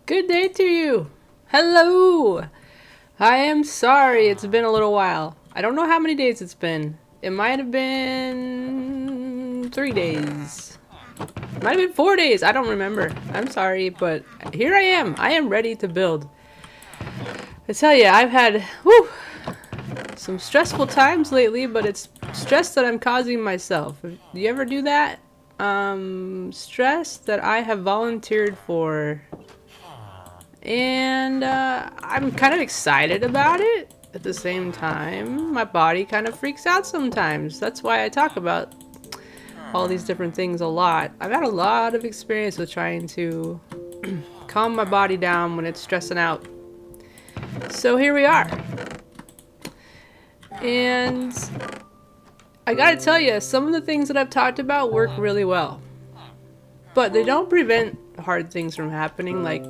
Good day to you. Hello. I am sorry it's been a little while. I don't know how many days it's been. It might have been 3 days. It might have been 4 days. I don't remember. I'm sorry, but here I am. I am ready to build. I tell you, I've had some stressful times lately, but it's stress that I'm causing myself. Do you ever do that? Stress that I have volunteered for. And I'm kind of excited about it. At the same time, my body kind of freaks out sometimes. That's why I talk about all these different things a lot. I've had a lot of experience with trying to calm my body down when it's stressing out. So here we are. And I gotta tell you, some of the things that I've talked about work really well. But they don't prevent hard things from happening. Like,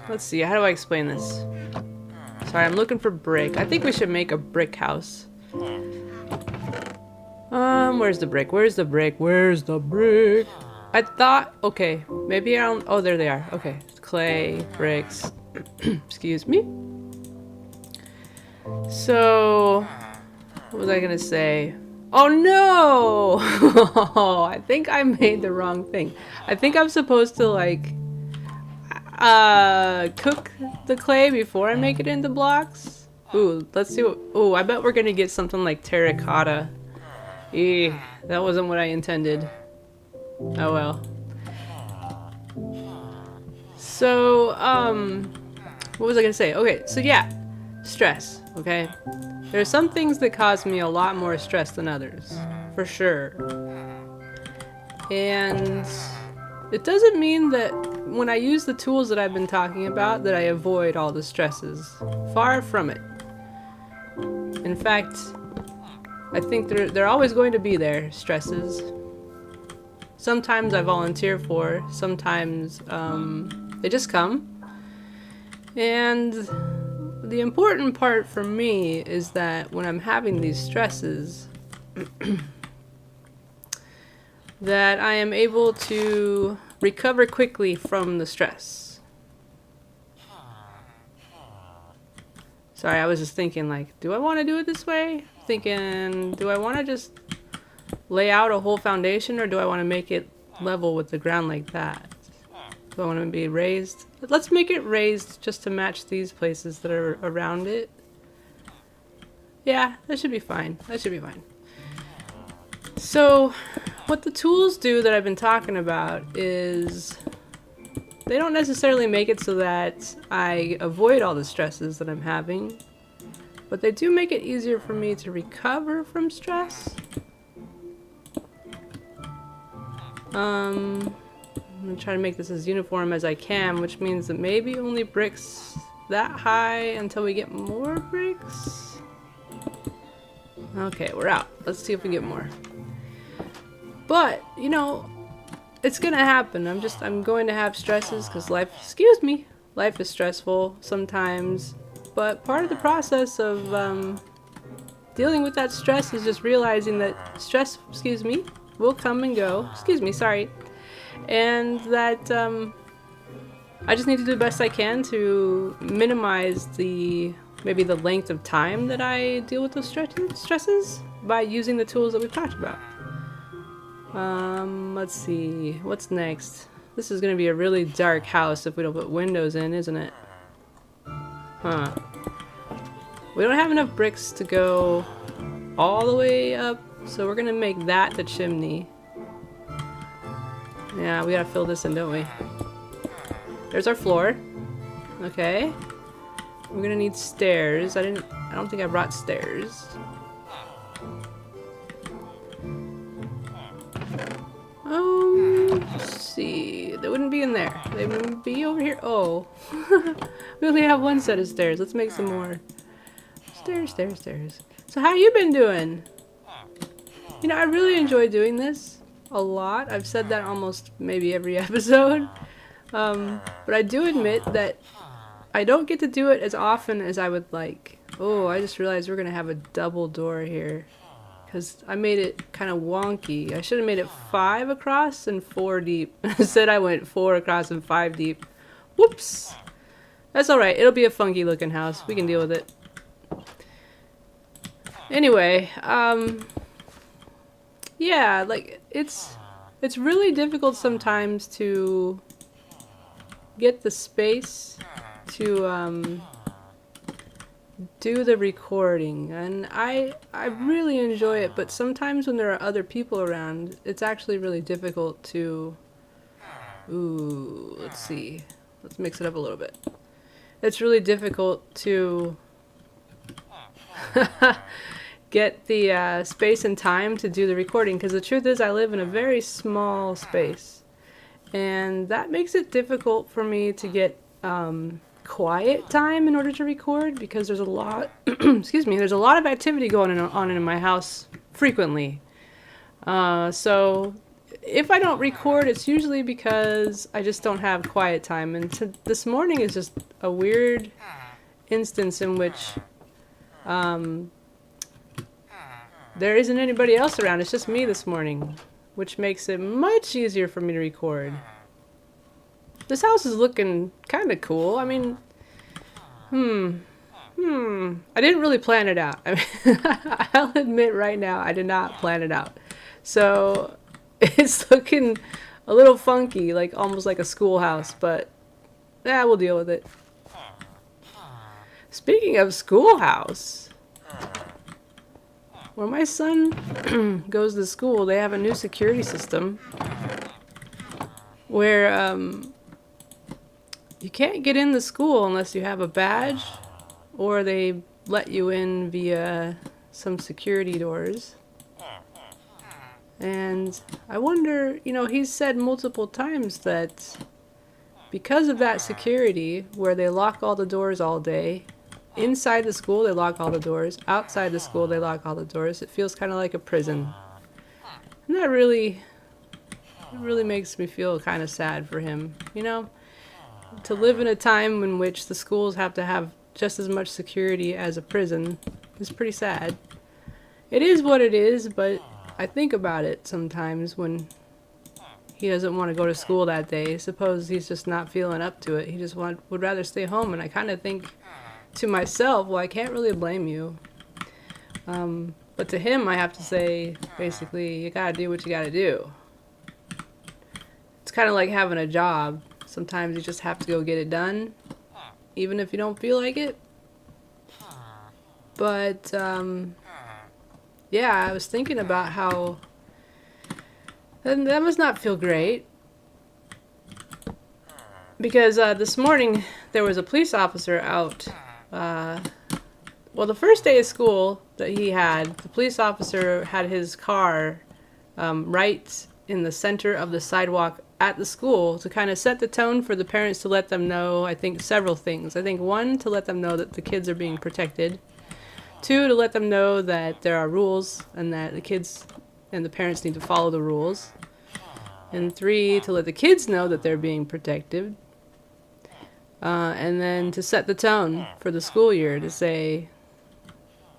let's see, how do I explain this? Sorry, I'm looking for brick. I think we should make a brick house. Where's the brick? Where's the brick? Where's the brick? I thought, okay, maybe I don't, oh, there they are. Okay, clay, bricks. Excuse me. So, what was I gonna say? Oh no! I think I made the wrong thing. I think I'm supposed to like cook the clay before I make it into blocks. Ooh, let's see what, ooh, I bet we're gonna get something like terracotta. That wasn't what I intended. Oh well. So, what was I gonna say? Okay, so yeah, stress, okay? There are some things that cause me a lot more stress than others, for sure. And it doesn't mean that when I use the tools that I've been talking about that I avoid all the stresses. Far from it. In fact, I think they're always going to be there, stresses. Sometimes I volunteer for, sometimes they just come. And the important part for me is that when I'm having these stresses, that I am able to recover quickly from the stress. Sorry, I was just thinking like, do I want to do it this way? Thinking, do I want to just lay out a whole foundation or do I want to make it level with the ground like that? Do I want to be raised? Let's make it raised just to match these places that are around it. Yeah, that should be fine. That should be fine. So, what the tools do that I've been talking about is they don't necessarily make it so that I avoid all the stresses that I'm having, but they do make it easier for me to recover from stress. I'm gonna try to make this as uniform as I can, which means that maybe only bricks that high until we get more bricks. Okay, we're out. Let's see if we get more. But, you know, it's gonna happen. I'm going to have stresses because life is stressful sometimes. But part of the process of dealing with that stress is just realizing that stress, will come and go. Sorry. And that I just need to do the best I can to minimize maybe the length of time that I deal with those stresses by using the tools that we've talked about. Let's see, what's next? This is gonna be a really dark house if we don't put windows in, isn't it? Huh. We don't have enough bricks to go all the way up, so we're gonna make that the chimney. Yeah, we gotta fill this in, don't we? There's our floor. Okay. We're gonna need stairs. I don't think I brought stairs. Let's see. They wouldn't be in there. They wouldn't be over here. Oh. We only have one set of stairs. Let's make some more. Stairs. So how you been doing? You know, I really enjoy doing this a lot. I've said that almost maybe every episode. But I do admit that I don't get to do it as often as I would like. Oh, I just realized we're gonna have a double door here. Because I made it kind of wonky. I should have made it 5 across and 4 deep. Instead I went 4 across and 5 deep. Whoops. That's alright. It'll be a funky looking house. We can deal with it. Anyway, yeah, like, it's really difficult sometimes to get the space to, do the recording, and I really enjoy it, but sometimes when there are other people around, it's actually really difficult to, ooh, let's see, let's mix it up a little bit. It's really difficult to get the space and time to do the recording, because the truth is I live in a very small space, and that makes it difficult for me to get quiet time in order to record, because there's a lot excuse me, there's a lot of activity going on in my house frequently. So if I don't record, it's usually because I just don't have quiet time, and this morning is just a weird instance in which there isn't anybody else around. It's just me this morning, which makes it much easier for me to record. This house is looking kind of cool. I mean, I didn't really plan it out. I mean, I'll admit right now, I did not plan it out. So it's looking a little funky, like almost like a schoolhouse, but yeah, we'll deal with it. Speaking of schoolhouse, where my son goes to school, they have a new security system where you can't get in the school unless you have a badge, or they let you in via some security doors. And I wonder, you know, he's said multiple times that because of that security, where they lock all the doors all day, inside the school they lock all the doors, outside the school they lock all the doors, it feels kind of like a prison. And that really makes me feel kind of sad for him, you know? To live in a time in which the schools have to have just as much security as a prison is pretty sad. It is what it is, but I think about it sometimes when he doesn't want to go to school that day. Suppose he's just not feeling up to it. He just would rather stay home, and I kind of think to myself, well, I can't really blame you. But to him, I have to say, basically, you gotta do what you gotta do. It's kind of like having a job. Sometimes you just have to go get it done, even if you don't feel like it. But, yeah, I was thinking about how that must not feel great. Because this morning, there was a police officer out. Well, the first day of school that he had, the police officer had his car right in the center of the sidewalk at the school to kind of set the tone for the parents, to let them know, I think, several things. I think, one, to let them know that the kids are being protected. Two, to let them know that there are rules and that the kids and the parents need to follow the rules. And three, to let the kids know that they're being protected. And then to set the tone for the school year, to say,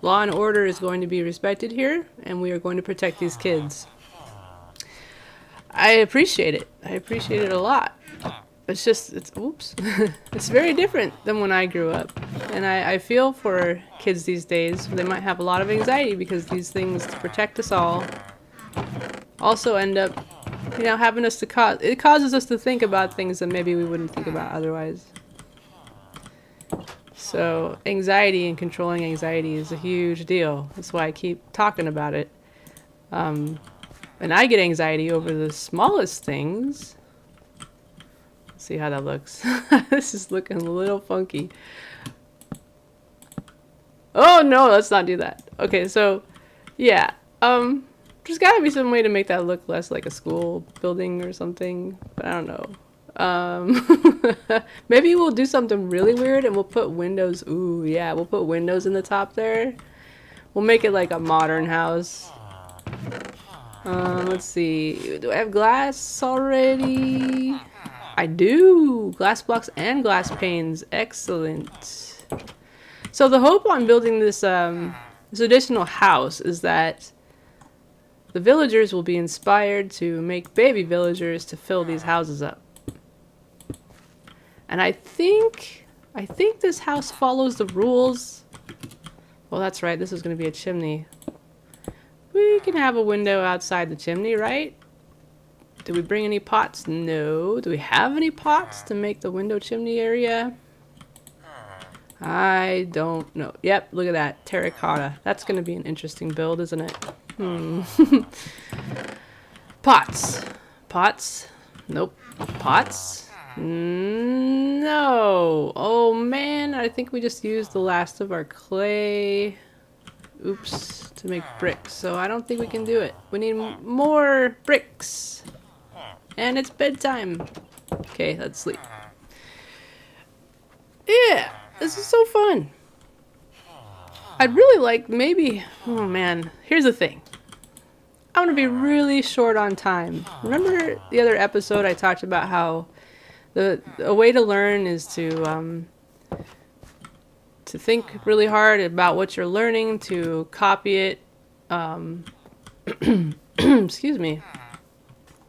law and order is going to be respected here, and we are going to protect these kids. I appreciate it. I appreciate it a lot. It's just, oops. It's very different than when I grew up. And I feel for kids these days. They might have a lot of anxiety because these things to protect us all also end up, you know, having us to it causes us to think about things that maybe we wouldn't think about otherwise. So anxiety and controlling anxiety is a huge deal. That's why I keep talking about it. And I get anxiety over the smallest things. Let's see how that looks. This is looking a little funky. Oh no, let's not do that. Okay, so yeah. There's gotta be some way to make that look less like a school building or something, but I don't know. Maybe we'll do something really weird and we'll put windows. Ooh, yeah, we'll put windows in the top there. We'll make it like a modern house. Let's see. Do I have glass already? I do. Glass blocks and glass panes. Excellent. So the hope on building this this additional house is that the villagers will be inspired to make baby villagers to fill these houses up. And I think this house follows the rules. Well, that's right. This is going to be a chimney. We can have a window outside the chimney, right? Did we bring any pots? No. Do we have any pots to make the window chimney area? I don't know. Yep, look at that. Terracotta. That's going to be an interesting build, isn't it? Pots. Pots. Nope. Pots. No. Oh, man. I think we just used the last of our clay. Oops. To make bricks. So I don't think we can do it. We need more bricks. And it's bedtime. Okay, let's sleep. Yeah. This is so fun. I'd really like maybe... Oh man, here's the thing. I'm going to be really short on time. Remember the other episode I talked about how a way to learn is to think really hard about what you're learning, to copy it, excuse me,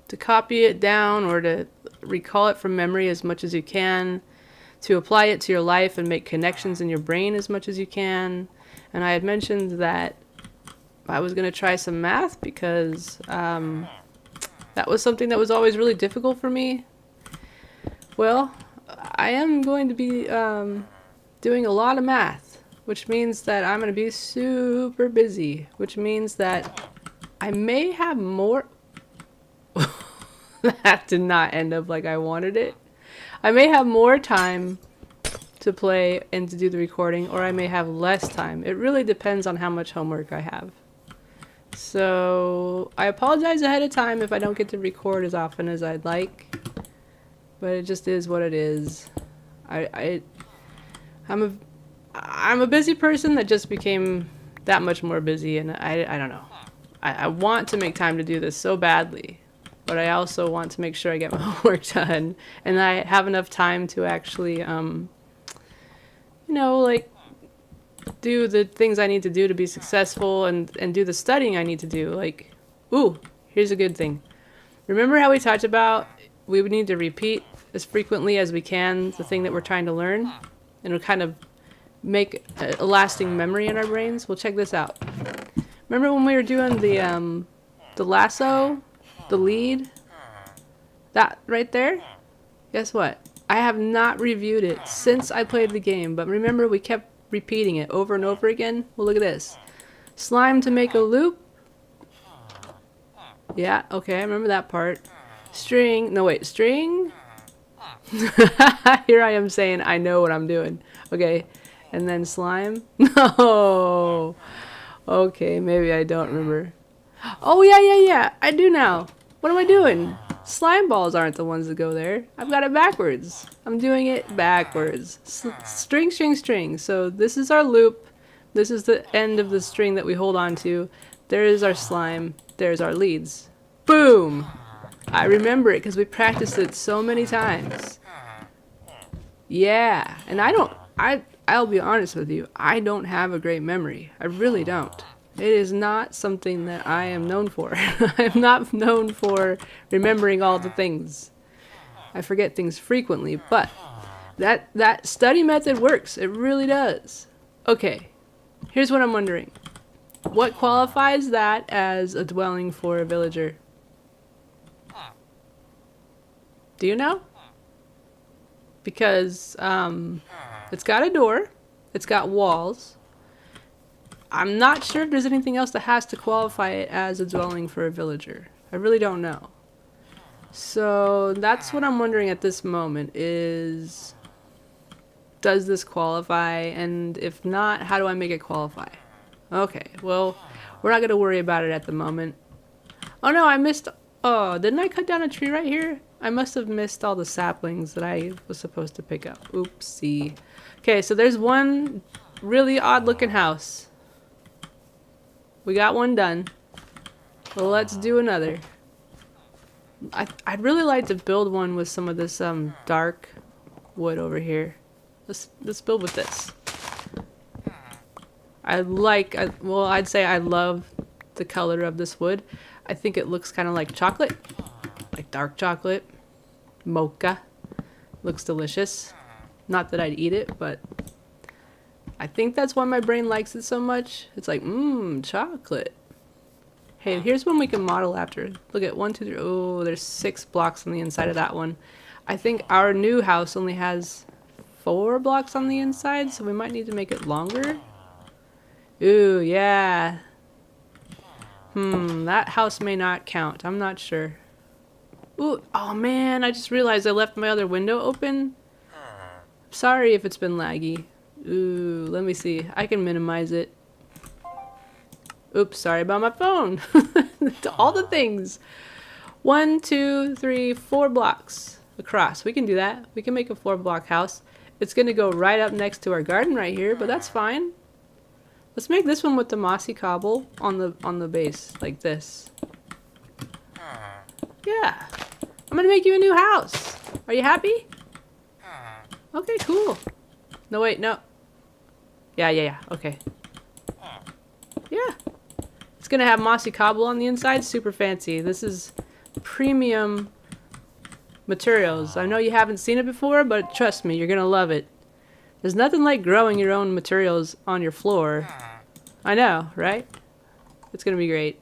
to copy it down or to recall it from memory as much as you can, to apply it to your life and make connections in your brain as much as you can. And I had mentioned that I was going to try some math because that was something that was always really difficult for me. Well, I am going to be doing a lot of math, which means that I'm going to be super busy, which means that I may have more... That did not end up like I wanted it. I may have more time to play and to do the recording, or I may have less time. It really depends on how much homework I have. So I apologize ahead of time if I don't get to record as often as I'd like, but it just is what it is. I'm a busy person that just became that much more busy, and I don't know. I want to make time to do this so badly, but I also want to make sure I get my homework done and I have enough time to actually, you know, like do the things I need to do to be successful and do the studying I need to do. Like, ooh, here's a good thing. Remember how we talked about we would need to repeat as frequently as we can the thing that we're trying to learn, and it'll kind of make a lasting memory in our brains? Well, check this out. Remember when we were doing the lasso, the lead, that right there? Guess what? I have not reviewed it since I played the game, but remember we kept repeating it over and over again? Well, look at this. Slime to make a loop. Yeah, okay, I remember that part. String, no wait, string? Here I am saying I know what I'm doing. Okay, and then slime? No! Okay, maybe I don't remember. Oh, yeah, I do now. What am I doing? Slime balls aren't the ones that go there. I've got it backwards. I'm doing it backwards. String, string, string. So this is our loop. This is the end of the string that we hold on to. There is our slime. There's our leads. Boom! I remember it because we practiced it so many times. Yeah, and I'll be honest with you, I don't have a great memory. I really don't. It is not something that I am known for. I'm not known for remembering all the things. I forget things frequently, but that study method works. It really does. Okay, here's what I'm wondering. What qualifies that as a dwelling for a villager? Do you know? Because it's got a door, it's got walls. I'm not sure if there's anything else that has to qualify it as a dwelling for a villager. I really don't know. So that's what I'm wondering at this moment is, does this qualify? And if not, how do I make it qualify? Okay, well, we're not going to worry about it at the moment. Oh no, I missed... Oh, didn't I cut down a tree right here? I must have missed all the saplings that I was supposed to pick up. Oopsie. Okay, so there's one really odd looking house. We got one done. Well, let's do another. I'd really like to build one with some of this dark wood over here. Let's build with this. I'd say I love the color of this wood. I think it looks kind of like chocolate, like dark chocolate, mocha. Looks delicious. Not that I'd eat it, but I think that's why my brain likes it so much. It's like, chocolate. Hey, here's one we can model after. Look at 1, 2, 3. Oh, there's 6 blocks on the inside of that one. I think our new house only has 4 blocks on the inside, so we might need to make it longer. Ooh, yeah. That house may not count. I'm not sure. Ooh, oh man, I just realized I left my other window open. Sorry if it's been laggy. Ooh, let me see. I can minimize it. Oops, sorry about my phone. All the things. 1, 2, 3, 4 blocks across. We can do that. We can make a 4-block house. It's gonna go right up next to our garden right here, but that's fine. Let's make this one with the mossy cobble on the base, like this. Yeah. I'm gonna make you a new house. Are you happy? Okay, cool. No, wait, no. Yeah. Okay. Yeah. It's gonna have mossy cobble on the inside. Super fancy. This is premium materials. I know you haven't seen it before, but trust me, you're gonna love it. There's nothing like growing your own materials on your floor. I know, right? It's gonna be great.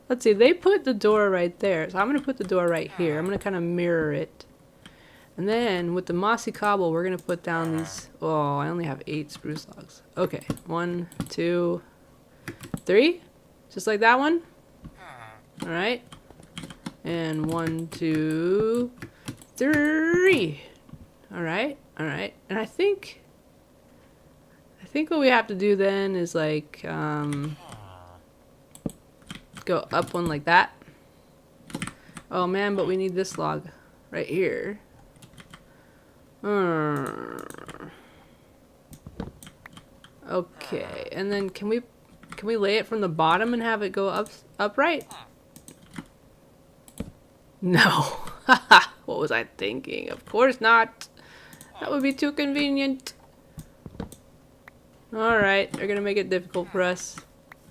Let's see, they put the door right there, so I'm gonna put the door right here. I'm gonna kind of mirror it. And then with the mossy cobble, we're gonna put down these. Oh, I only have 8 spruce logs. Okay, 1, 2, 3. Just like that one. Alright. And 1, 2, 3. Alright. And I think what we have to do then is like go up one like that. Oh man, but we need this log right here. Okay, and then can we lay it from the bottom and have it go upright? No. What was I thinking? Of course not. That would be too convenient. Alright, they're gonna make it difficult for us.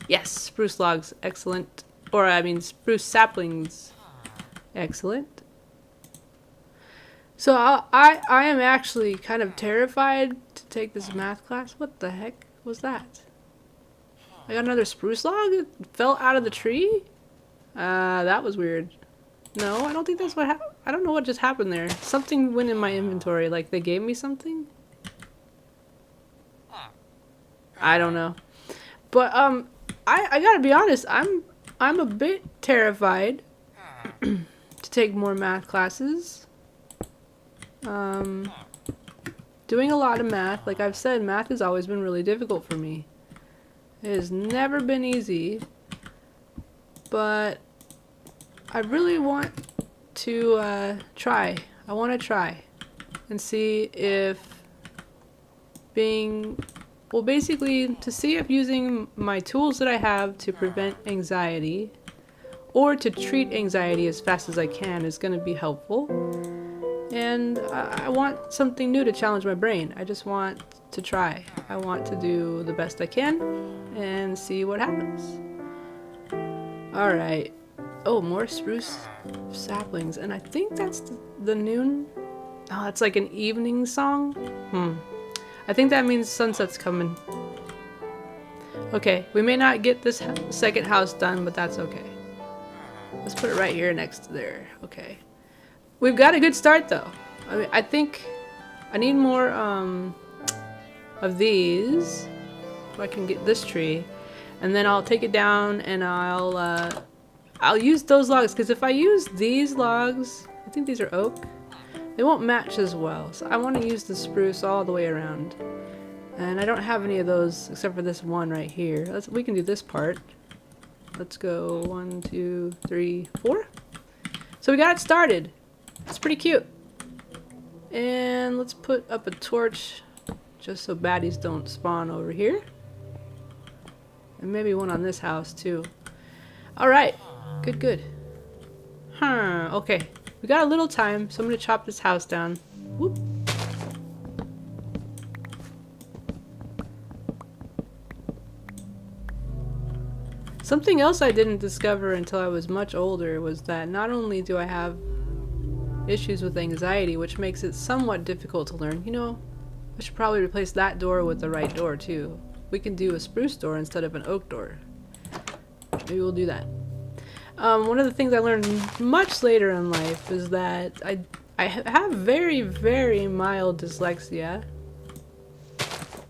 Yes, spruce logs, excellent. Or I mean spruce saplings. Excellent. So I am actually kind of terrified to take this math class. What the heck was that? I got another spruce log? It fell out of the tree? That was weird. No, I don't think that's what happened. I don't know what just happened there. Something went in my inventory, like they gave me something? I don't know. But I gotta be honest, I'm a bit terrified to take more math classes. Doing a lot of math, like I've said, math has always been really difficult for me. It has never been easy, but I really want to try. I want to try and see if basically to see if using my tools that I have to prevent anxiety or to treat anxiety as fast as I can is going to be helpful. And I want something new to challenge my brain. I just want to try. I want to do the best I can and see what happens. Alright. Oh, more spruce saplings. And I think that's the noon. Oh, it's like an evening song. I think that means sunset's coming. Okay, we may not get this second house done, but that's okay. Let's put it right here next to there. Okay. We've got a good start though. I mean, I think I need more of these so I can get this tree, and then I'll take it down and I'll use those logs, because if I use these logs, I think these are oak, they won't match as well. So I want to use the spruce all the way around, and I don't have any of those except for this one right here. We can do this part. Let's go 1, 2, 3, 4. So we got it started. It's pretty cute. And let's put up a torch just so baddies don't spawn over here. And maybe one on this house too. Alright. Good. Okay. We got a little time, so I'm going to chop this house down. Whoop. Something else I didn't discover until I was much older was that not only do I have issues with anxiety, which makes it somewhat difficult to learn. You know, I should probably replace that door with the right door too. We can do a spruce door instead of an oak door. Maybe we'll do that. One of the things I learned much later in life is that I have very, very mild dyslexia,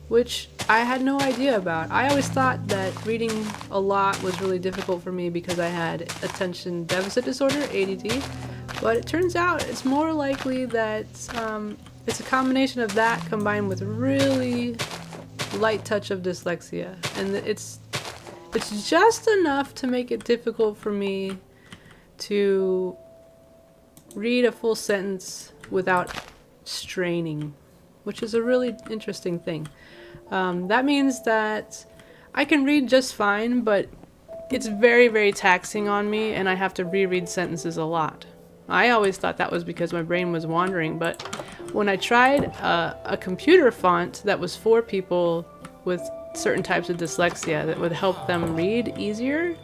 which I had no idea about. I always thought that reading a lot was really difficult for me because I had attention deficit disorder, ADD, but it turns out it's more likely that it's a combination of that combined with really light touch of dyslexia, and it's just enough to make it difficult for me to read a full sentence without straining, which is a really interesting thing. That means that I can read just fine, but it's very, very taxing on me, and I have to reread sentences a lot. I always thought that was because my brain was wandering, but when I tried a computer font that was for people with certain types of dyslexia that would help them read easier,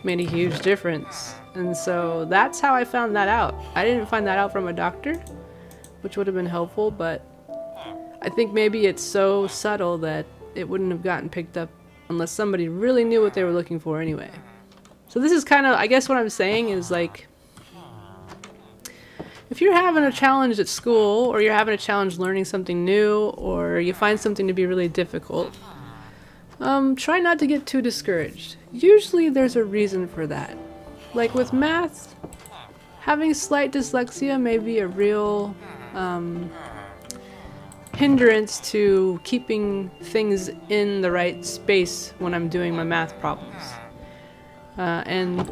made a huge difference. And so that's how I found that out. I didn't find that out from a doctor, which would have been helpful, but I think maybe it's so subtle that it wouldn't have gotten picked up unless somebody really knew what they were looking for anyway. So this is kind of, I guess what I'm saying is like, if you're having a challenge at school, or you're having a challenge learning something new, or you find something to be really difficult, try not to get too discouraged. Usually there's a reason for that. Like with math, having slight dyslexia may be a real hindrance to keeping things in the right space when I'm doing my math problems. And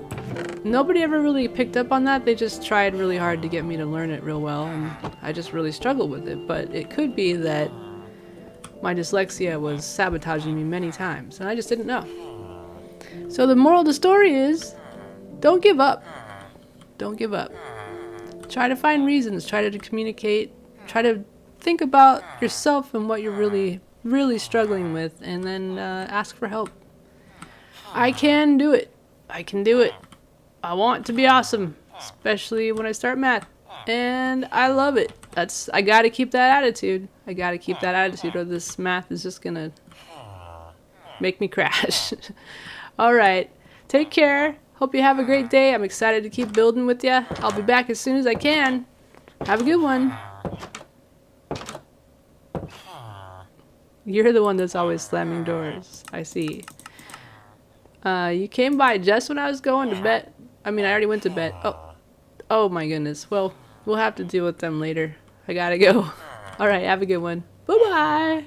nobody ever really picked up on that. They just tried really hard to get me to learn it real well, and I just really struggled with it. But it could be that my dyslexia was sabotaging me many times, and I just didn't know. So the moral of the story is, don't give up. Don't give up. Try to find reasons. Try to communicate. Try to think about yourself and what you're really, really struggling with, and then ask for help. I can do it. I can do it. I want to be awesome, especially when I start math, and I love it. I gotta keep that attitude. I gotta keep that attitude, or this math is just gonna make me crash. All right, take care. Hope you have a great day. I'm excited to keep building with you. I'll be back as soon as I can. Have a good one. You're the one that's always slamming doors. I see. You came by just when I was going to bed. I mean, I already went to bed. Oh my goodness. Well, we'll have to deal with them later. I gotta go. All right, have a good one. Bye-bye.